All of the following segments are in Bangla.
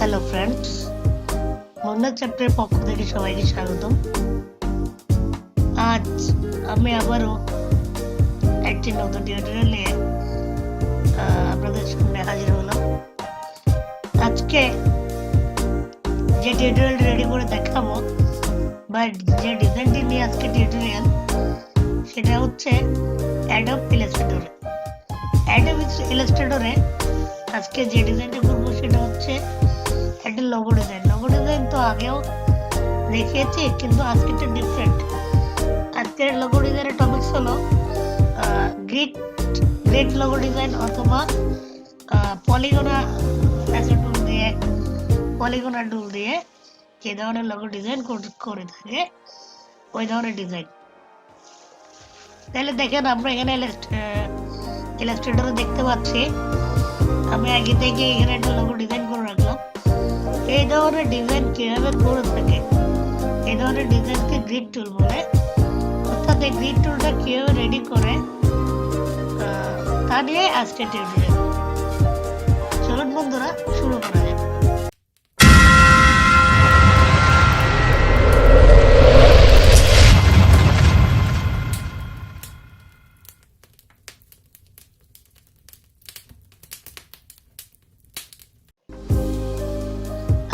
হ্যালো ফ্রেন্ডস, মুন্না চ্যাপ্টারের পক্ষ থেকে সবাইকে স্বাগতম। আজ আমি আবারও একটি নতুন টিউটোরিয়াল নিয়ে আপনাদের সামনে হাজির হলাম। আজকে যে টিউটোরিয়ালটি রেডি করে দেখাবো বা যে ডিজাইনটি নিয়ে আজকে টিউটোরিয়াল, সেটা হচ্ছে অ্যাডোব ইলাস্ট্রেটরে। অ্যাডোব ইলাস্ট্রেটরে আজকে যে ডিজাইনটা করবো সেটা হচ্ছে একটা লোগো ডিজাইন। লোগো ডিজাইন তো আগেও দেখিয়েছি, কিন্তু আজকে একটা ডিফারেন্ট। আজকের লোগো ডিজাইনের টপিকস হলো গ্রিড লোগো ডিজাইন অথবা পলিগনা টুল দিয়ে যে ধরনের লোগো ডিজাইন করে থাকে ওই ধরনের ডিজাইন। তাহলে দেখেন, আমরা এখানে ইলাস্ট্রেটরে দেখতে পাচ্ছি আমি আগে থেকে এখানে একটা লোগো ডিজাইন করে রাখলাম। এই ধরনের ডিজাইন কিভাবে করে থাকে, এই ধরনের ডিজাইনকে গ্রিড টুল বলে। অর্থাৎ এই গ্রিড টুলটা কিভাবে রেডি করে তা নিয়ে আজকে টিউটোরিয়াল। চলুন বন্ধুরা, শুরু করা যাক।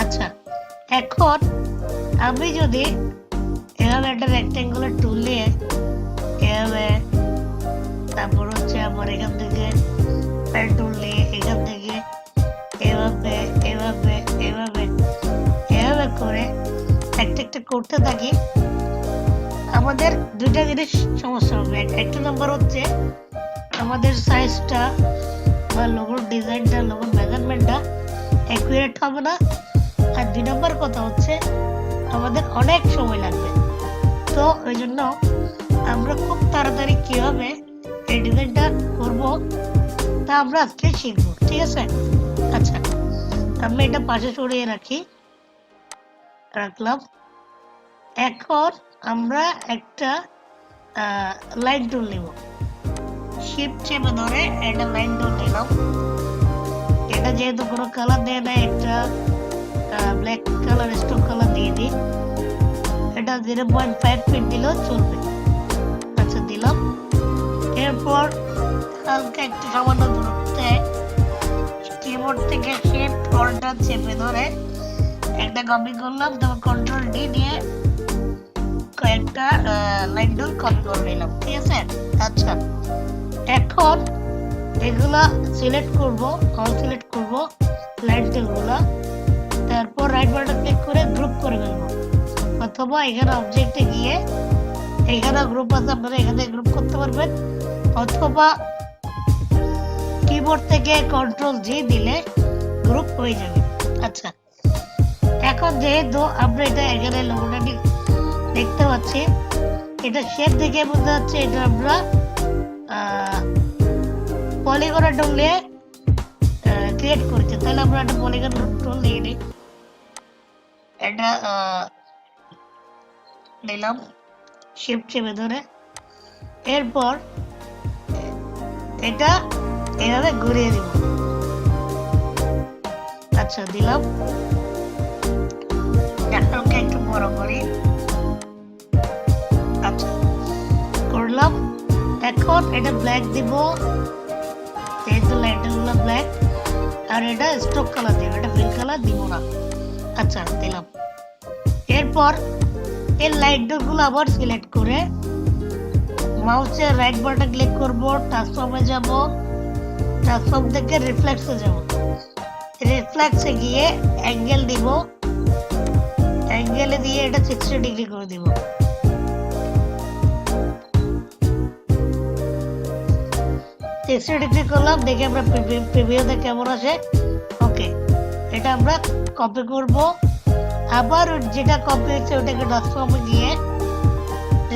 আচ্ছা, এখন আমি যদি এভাবে একটা রেক্ট্যাঙ্গুলার টুল নিয়ে এভাবে, তারপর হচ্ছে আমার এখান থেকে পেন টুল নিয়ে এখান থেকে এভাবে এভাবে এভাবে এভাবে করে একটা করতে থাকি, আমাদের দুইটা জিনিস সমস্যা হবে। একটা নাম্বার হচ্ছে আমাদের সাইজটা বা লোগোর ডিজাইনটা, লোগোর মেজারমেন্টটা অ্যাকুরেট হবে না। আর দুই নম্বর কথা হচ্ছে আমাদের অনেক সময় লাগবে। তো ওই জন্য আমরা খুব তাড়াতাড়ি কিভাবে এই ডিজাইনটা করবো তা আমরা আজকে শিখবো, ঠিক আছে? আচ্ছা, আমি এটা পাশে সরিয়ে রাখলাম। এখন আমরা একটা লাইন টুল নিব, শিফট চেপে ধরে একটা লাইন টুল নিলাম। এটা যেহেতু কোনো কালার দেয় না, একটা ব্ল্যাক কালার স্টোক কালার দিয়ে দিই। এটা 0.5 ফিট দিলেও চলবে। আচ্ছা, দিলাম। এরপর হালকা একটু সামান্য দূরত্বে কিবোর্ড থেকে শিফট অল্টার চেপে ধরে একটা কপি করলাম, তারপর কন্ট্রোল ডি দিয়ে কয়েকটা লাইন টুল কপি করে নিলাম, ঠিক আছে? আচ্ছা, এখন এগুলা সিলেক্ট করব, অল সিলেক্ট করব লাইন টুলগুলা। তারপর রাইট বাটন ক্লিক করে গ্রুপ করে ফেলবো, অথবা এখানে অবজেক্টে গিয়ে এখানে গ্রুপ আছে, আপনারা এখান থেকে গ্রুপ করতে পারবেন, অথবা কিবোর্ড থেকে কন্ট্রোল জি দিলে গ্রুপ হয়ে যাবে। আচ্ছা, এখন যেহেতু আমরা এটা এখানে লোগোটা দেখতে পাচ্ছি, এটা শেপ দেখে বোঝা যাচ্ছে এটা আমরা পলিগন টুল দিয়ে ক্রিয়েট করেছি। তাহলে আমরা একটা পলিগন টুল নিয়ে নিই। এটা নিলাম শিফট চেপে ধরে। এরপর এটা এভাবে ঘুরিয়ে দিব। আচ্ছা, দিলাম। হালকা একটু বড় করি। আচ্ছা, করলাম। এখন এটা ব্ল্যাক দিব, যেহেতু লাইনগুলো ব্ল্যাক। আর এটা স্টোক কালার দিব, এটা ফিল কালার দিব না। আচ্ছা, দিলাম। এরপর এই লাইটগুলো আবার সিলেক্ট করে মাউসের রাইট বাটন ক্লিক করব, ট্রান্সফর্মে যাব, ট্রান্সফর্ম থেকে রিফ্লেক্সে যাব। রিফ্লেক্সে গিয়ে অ্যাঙ্গেল দিব, অ্যাঙ্গেলে দিয়ে এটা 60 ডিগ্রি করে দিব। ডিগ্রি করলাম, দেখে আমরা প্রিভিউতে কেমন আসে। ওকে, এটা আমরা কপি করব। আবার যেটা কপি হয়েছে ওটাকে ট্রান্সফর্মে গিয়ে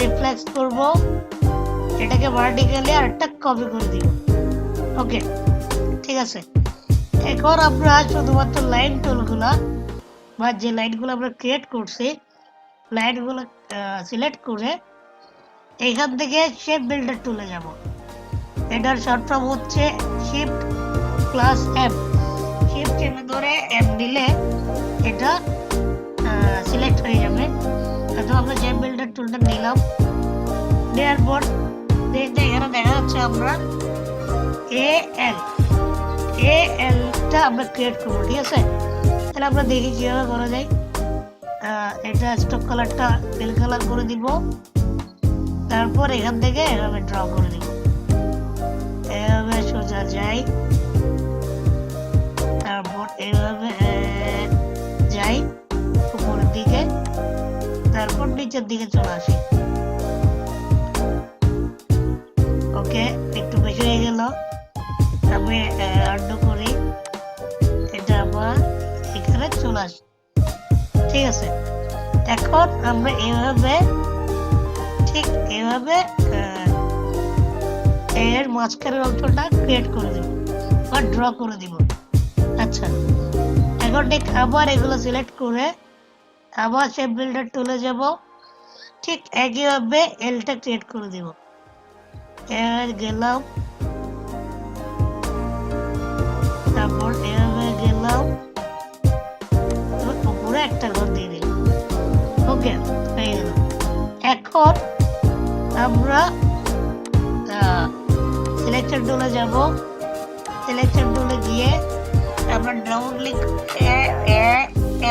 রিফ্লেক্স করব, এটাকে ভার্টিক্যালি আরেকটা কপি করে দিব। ওকে, ঠিক আছে। এখন আমরা শুধুমাত্র লাইন টুলগুলা বা যে লাইনগুলো আমরা ক্রিয়েট করছি, লাইনগুলো সিলেক্ট করে এখান থেকে শেপ বিল্ডার টুলে যাব। এটার শর্ট ফর্ম হচ্ছে শিফট প্লাস এম। শিফট চেপে ধরে এম দিলে আমরা শেপ বিল্ডার টুলটা নিলাম, নেওয়ার পর এখানে দেখা যাচ্ছে আমরা এলটা আমরা ক্রিয়েট করবো। ঠিক আছে, তাহলে আমরা দেখি কিভাবে করা যায়। এটা স্টক কালারটা পেল কালার করে দিব, তারপর এখান থেকে এভাবে ড্র করে দিব, এভাবে সোজা যাই, তারপর এভাবে যাই উপরের দিকে, তারপর নিচের দিকে চলে আসি। ওকে, একটু বেশি হয়ে গেল, আমি আন্ডু করি, এটা আবার এখানে চলে আসি। ঠিক আছে, এখন আমরা এভাবে ঠিক এভাবে এর মাঝখানের অংশটা ক্রিয়েট করে দেব বা ড্র করে দিব। আচ্ছা, এখন ঠিক আবার এগুলো সিলেক্ট করে আবার শেপ বিল্ডার টুলে যাব, ঠিক একইভাবে এলটা ক্রিয়েট করে দিব। গেলাম, তারপর এভাবে গেলাম, উপরে একটা ঘর দিয়ে দিলাম। ওকে, হয়ে গেল। এখন আমরা সিলেকশন টুলে যাব, সিলেকশন টুলে গিয়ে আমরা ডাবল ক্লিক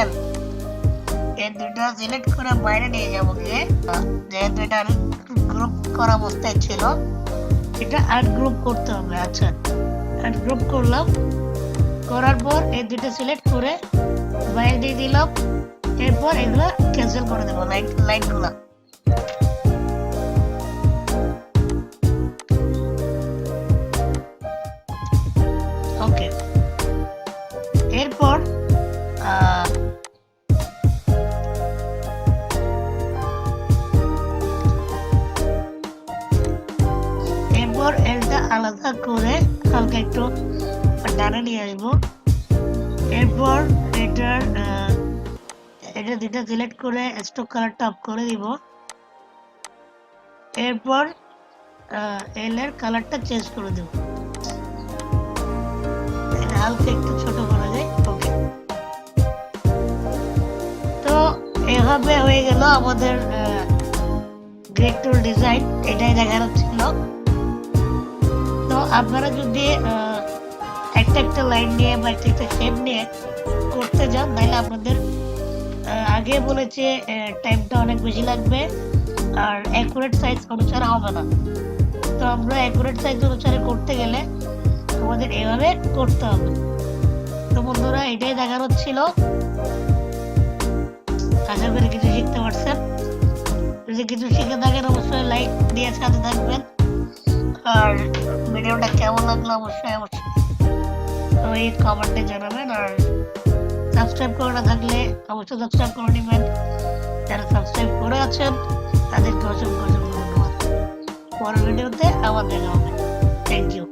এল এই দুটো সিলেক্ট করে বাইরে নিয়ে যাব, গিয়ে যেহেতু এটা গ্রুপ করা অবস্থায় ছিল, এটা আনগ্রুপ করতে হবে। আচ্ছা, আনগ্রুপ করলাম, করার পর এই দুটো সিলেক্ট করে বাইরে দিয়ে দিলাম, এরপর এগুলো ক্যান্সেল করে দেবো লাইনগুলো। ওকে, এরপর এলটা আলাদা করে হালকা একটু ডানে নিয়ে আসবো। এরপর এটা দুটা সিলেক্ট করে স্টক কালারটা অফ করে দিব। এরপর এল এর কালারটা চেঞ্জ করে দেব, হালকা একটু ছোট করা যায়। ওকে, তো এভাবে হয়ে গেল আমাদের গ্রেড টুল ডিজাইন। এটাই দেখানো ছিল। তো আপনারা যদি একটা লাইন নিয়ে বা একটা শেপ নিয়ে করতে যান, তাহলে আপনাদের আগে বলেছে টাইমটা অনেক বেশি লাগবে আর অ্যাকুরেট সাইজ অনুসারে হবে না। তো আমরা অ্যাকুরেট সাইজ অনুসারে করতে গেলে আমাদের এভাবে করতে হবে। তো বন্ধুরা, এটাই দেখানো ছিল। আশা করি কিছু শিখতে পারছেন। যদি কিছু শিখে থাকেন অবশ্যই লাইক দিয়ে সাথে থাকবেন, আর ভিডিওটা কেমন লাগলো অবশ্যই ওই কমেন্টে জানাবেন। আর সাবস্ক্রাইব করে না থাকলে অবশ্যই সাবস্ক্রাইব করে নেবেন। যারা সাবস্ক্রাইব করে আছেন তাদেরকে অসংখ্য ধন্যবাদ। পরের ভিডিওতে আবার দেখা হবে। Thank you.